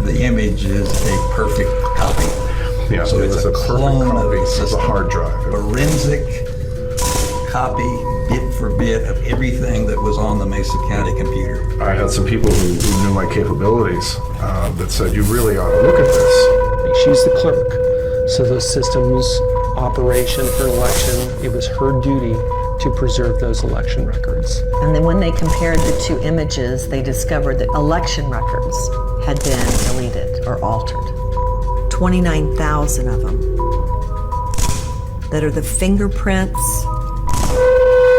The image is a perfect copy. Yeah, so it's a clone of a system. A hard drive. Forensic copy, bit for bit, of everything that was on the Mesa County computer. I had some people who knew my capabilities that said, you really ought to look at this. She's the clerk, so the system's operation for an election, it was her duty to preserve those election records. And then when they compared the two images, they discovered that election records had been deleted or altered. 29,000 of them that are the fingerprints,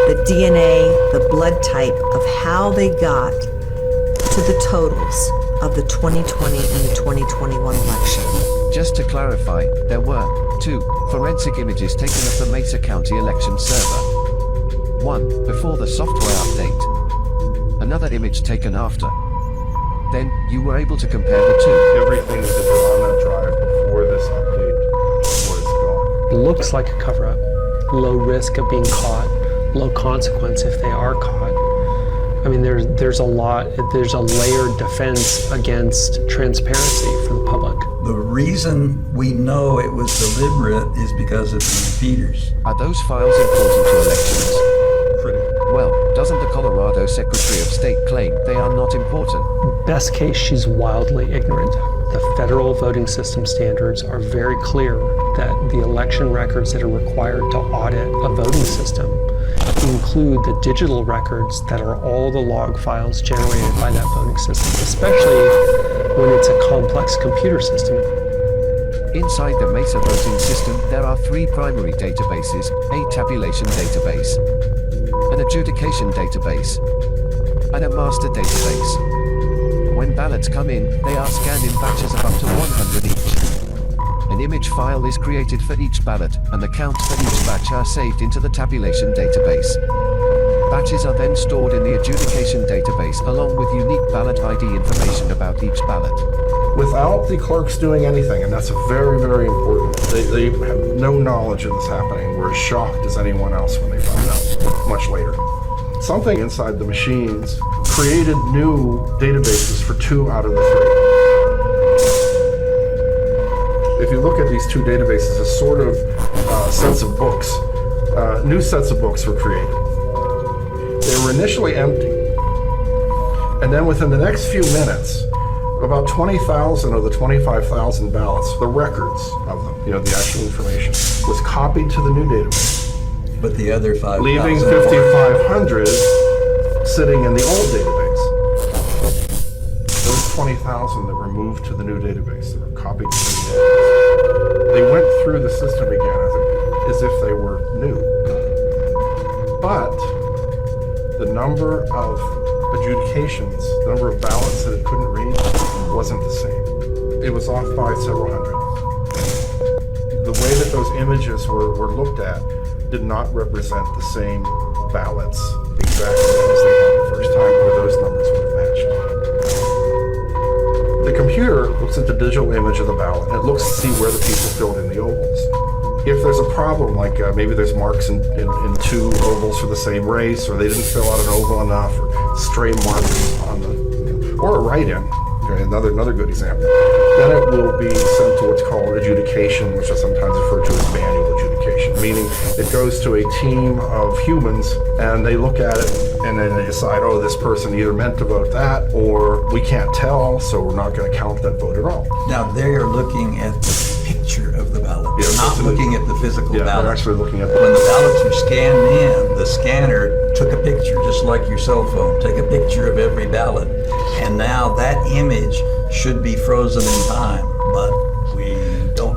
the DNA, the blood type of how they got to the totals of the 2020 and the 2021 election. Just to clarify, there were 2 forensic images taken of the Mesa County election server. One before the software update, another image taken after. Then you were able to compare the two. Everything that was on that drive before this update was gone. It looks like a cover-up. Low risk of being caught, low consequence if they are caught. I mean, there's a layered defense against transparency for the public. The reason we know it was deliberate is because of the repeaters. Are those files important to elections? Well, doesn't the Colorado Secretary of State claim they are not important? Best case, she's wildly ignorant. The federal voting system standards are very clear that the election records that are required to audit a voting system include the digital records that are all the log files generated by that voting system, especially when it's a complex computer system. Inside the Mesa voting system, there are 3 primary databases: a tabulation database, an adjudication database, and a master database. When ballots come in, they are scanned in batches of up to 100 each. An image file is created for each ballot, and the counts for each batch are saved into the tabulation database. Batches are then stored in the adjudication database along with unique ballot ID information about each ballot. Without the clerks doing anything, and that's very, very important, they have no knowledge of this happening. We're as shocked as anyone else when they found out much later. Something inside the machines created new databases for 2 out of the 3. If you look at these 2 databases as sort of sets of books, new sets of books were created. They were initially empty, and then within the next few minutes, about 20,000 of the 25,000 ballots, the records of them, the actual information, was copied to the new database. But the other 5,000... leaving 5,500 sitting in the old database. Those 20,000 that were moved to the new database, that were copied to the new database, they went through the system again as if they were new. But the number of adjudications, the number of ballots that it couldn't read, wasn't the same. It was off by several hundred. The way that those images were looked at did not represent the same ballots exactly as they had the first time, where those numbers would have matched. The computer looks at the digital image of the ballot, and it looks to see where the people filled in the ovals. If there's a problem, like maybe there's marks in 2 ovals for the same race, or they didn't fill out an oval enough, or stray marks on the, or a write-in, okay, another good example, then it will be sent to what's called adjudication, which is sometimes referred to as manual adjudication, meaning it goes to a team of humans, and they look at it, and then they decide, oh, this person either meant to vote that, or we can't tell, so we're not going to count that vote at all. Now, they are looking at the picture of the ballot. They're not looking at the physical ballot. They're actually looking at when the ballots are scanned in, the scanner took a picture, just like your cell phone. Take a picture of every ballot. And now that image should be frozen in time, but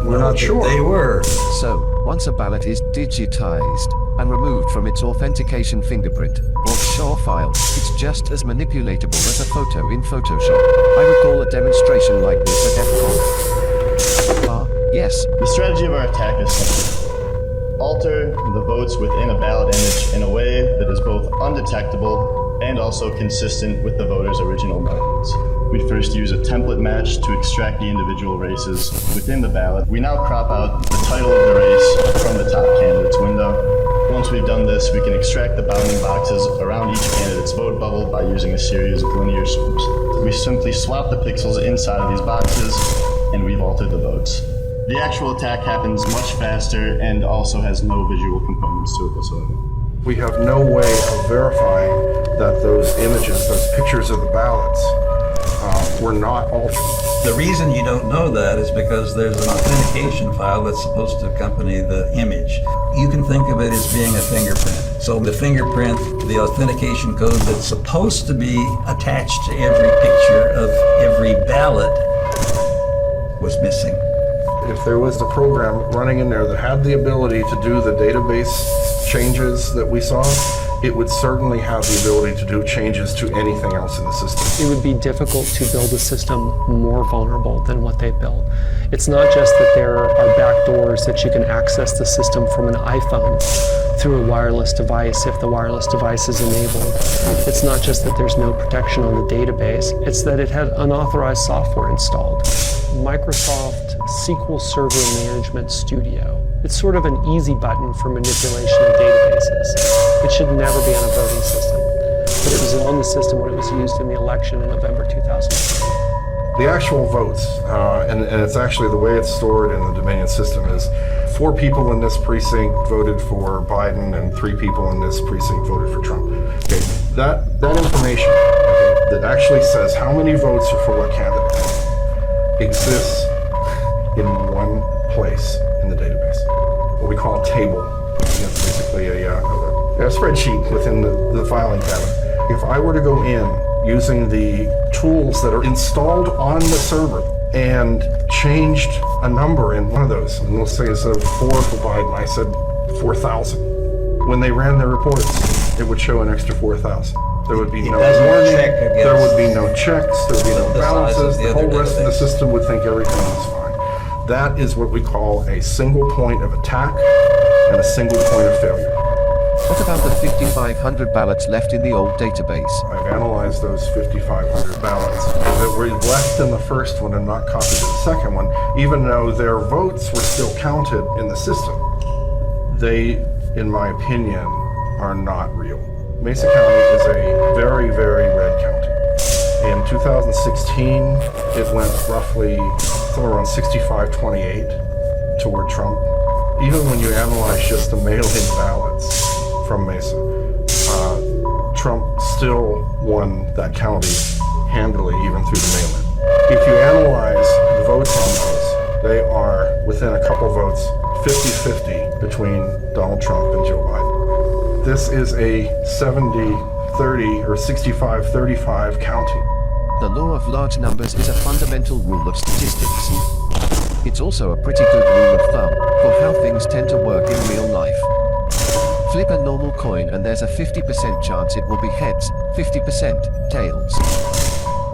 we're not sure they were. So, once a ballot is digitized and removed from its authentication fingerprint or SHA file, it's just as manipulatable as a photo in Photoshop. I recall a demonstration like this at FCON. Yes. The strategy of our attack is simple. Alter the votes within a ballot image in a way that is both undetectable and also consistent with the voter's original methods. We first use a template match to extract the individual races within the ballot. We now crop out the title of the race from the top candidate's window. Once we've done this, we can extract the bounding boxes around each candidate's vote bubble by using a series of linear swoops. We simply swap the pixels inside of these boxes, and we've altered the votes. The actual attack happens much faster and also has no visual components to it whatsoever. We have no way of verifying that those images, those pictures of the ballots, were not altered. The reason you don't know that is because there's an authentication file that's supposed to accompany the image. You can think of it as being a fingerprint. So the fingerprint, the authentication code that's supposed to be attached to every picture of every ballot was missing. If there was a program running in there that had the ability to do the database changes that we saw, it would certainly have the ability to do changes to anything else in the system. It would be difficult to build a system more vulnerable than what they built. It's not just that there are backdoors that you can access the system from an iPhone through a wireless device if the wireless device is enabled. It's not just that there's no protection on the database, it's that it had unauthorized software installed. Microsoft SQL Server Management Studio. It's sort of an easy button for manipulation of databases. It should never be on a voting system, but it was on the system when it was used in the election in November 2020. The actual votes, and it's actually the way it's stored in the Dominion system is 4 people in this precinct voted for Biden and 3 people in this precinct voted for Trump. Okay, that information, okay, that actually says how many votes are for what candidate exists in one place in the database. What we call a table. It's basically a spreadsheet within the filing cabinet. If I were to go in using the tools that are installed on the server and changed a number in one of those, and let's say instead of 4 for Biden, I said 4,000. When they ran their reports, it would show an extra 4,000. There would be no warning, there would be no checks, there would be no balances, the whole rest of the system would think everything was fine. That is what we call a single point of attack and a single point of failure. What about the 5,500 ballots left in the old database? I've analyzed those 5,500 ballots that were left in the first one and not copied to the second one, even though their votes were still counted in the system. They, in my opinion, are not real. Mesa County is a very, very red county. In 2016, it went roughly somewhere around 65-28 toward Trump. Even when you analyze just the mail-in ballots from Mesa, Trump still won that county handily, even through the mail-in. If you analyze the votes on those, they are within a couple votes, 50-50 between Donald Trump and Joe Biden. This is a 70-30 or 65-35 county. The law of large numbers is a fundamental rule of statistics. It's also a pretty good rule of thumb for how things tend to work in real life. Flip a normal coin and there's a 50% chance it will be heads, 50% tails.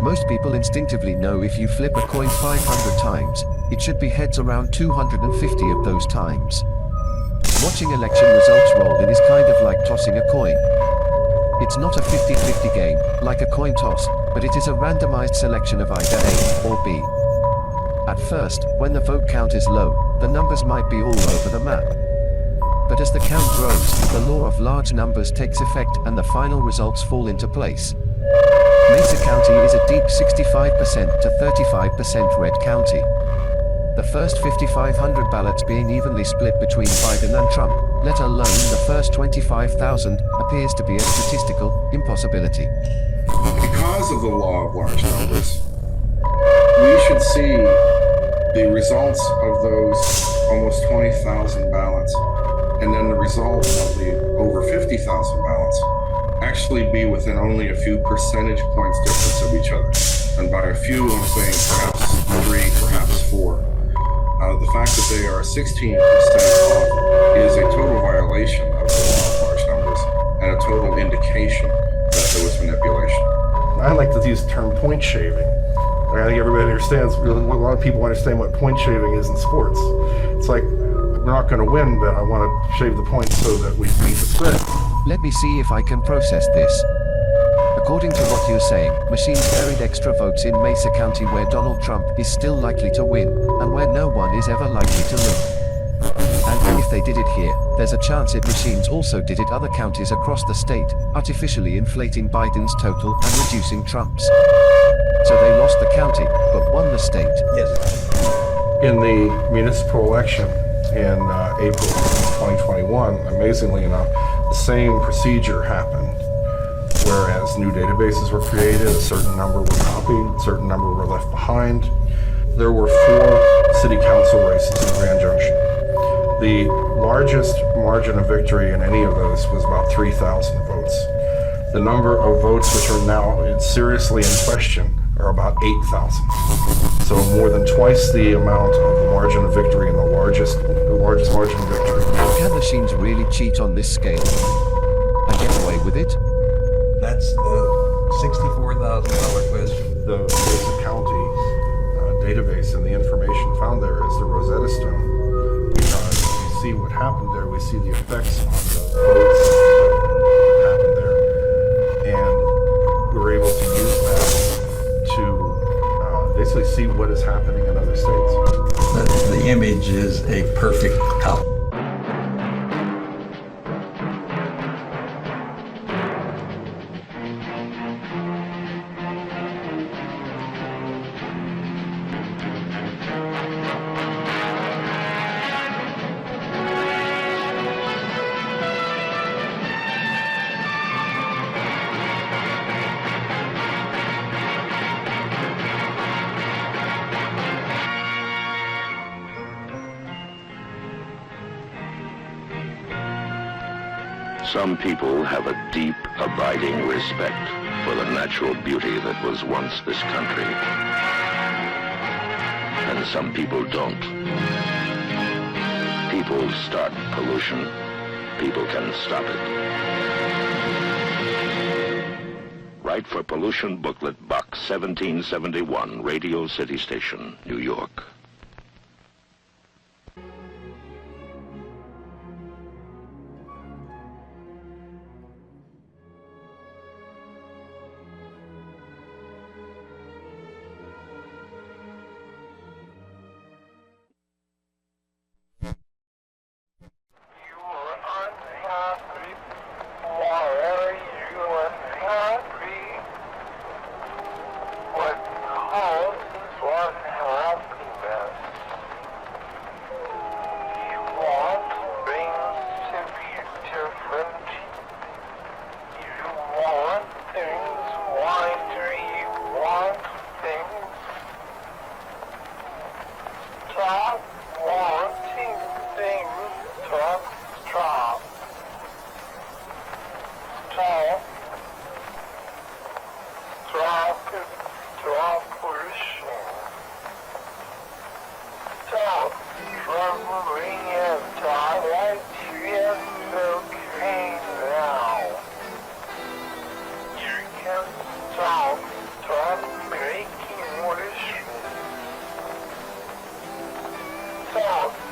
Most people instinctively know if you flip a coin 500 times, it should be heads around 250 of those times. Watching election results roll in is kind of like tossing a coin. It's not a 50-50 game, like a coin toss, but it is a randomized selection of either A or B. At first, when the vote count is low, the numbers might be all over the map. But as the count grows, the law of large numbers takes effect and the final results fall into place. Mesa County is a deep 65% to 35% red county. The first 5,500 ballots being evenly split between Biden and Trump, let alone the first 25,000, appears to be a statistical impossibility. Because of the law of large numbers, we should see the results of those almost 20,000 ballots and then the result of the over 50,000 ballots actually be within only a few percentage points difference of each other. And by a few, I'm saying perhaps 3, perhaps 4. The fact that they are 16% off is a total violation of the law of large numbers and a total indication that there was manipulation. I like to use the term point shaving. I think everybody understands, a lot of people understand what point shaving is in sports. It's like, we're not going to win, but I want to shave the points so that we beat the spread. Let me see if I can process this. According to what you're saying, machines buried extra votes in Mesa County where Donald Trump is still likely to win, and where no one is ever likely to lose. And if they did it here, there's a chance it machines also did it other counties across the state, artificially inflating Biden's total and reducing Trump's. So they lost the county, but won the state. Yes. In the municipal election in April 2021, amazingly enough, the same procedure happened. Whereas new databases were created, a certain number were copied, a certain number were left behind. There were 4 city council races in Grand Junction. The largest margin of victory in any of those was about 3,000 votes. The number of votes which are now seriously in question are about 8,000. So more than twice the amount of the margin of victory in the largest margin of victory. Can machines really cheat on this scale? And get away with it? That's the $64,000 question. The Mesa County database and the information found there is the Rosetta Stone. Because we see what happened there, we see the effects on the votes that happened there, and we're able to use that to basically see what is happening in other states. The image is a perfect copy. Some people have a deep, abiding respect for the natural beauty that was once this country. And some people don't. People start pollution. People can stop it. Write for Pollution Booklet, Box 1771, Radio City Station, New York.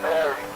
Very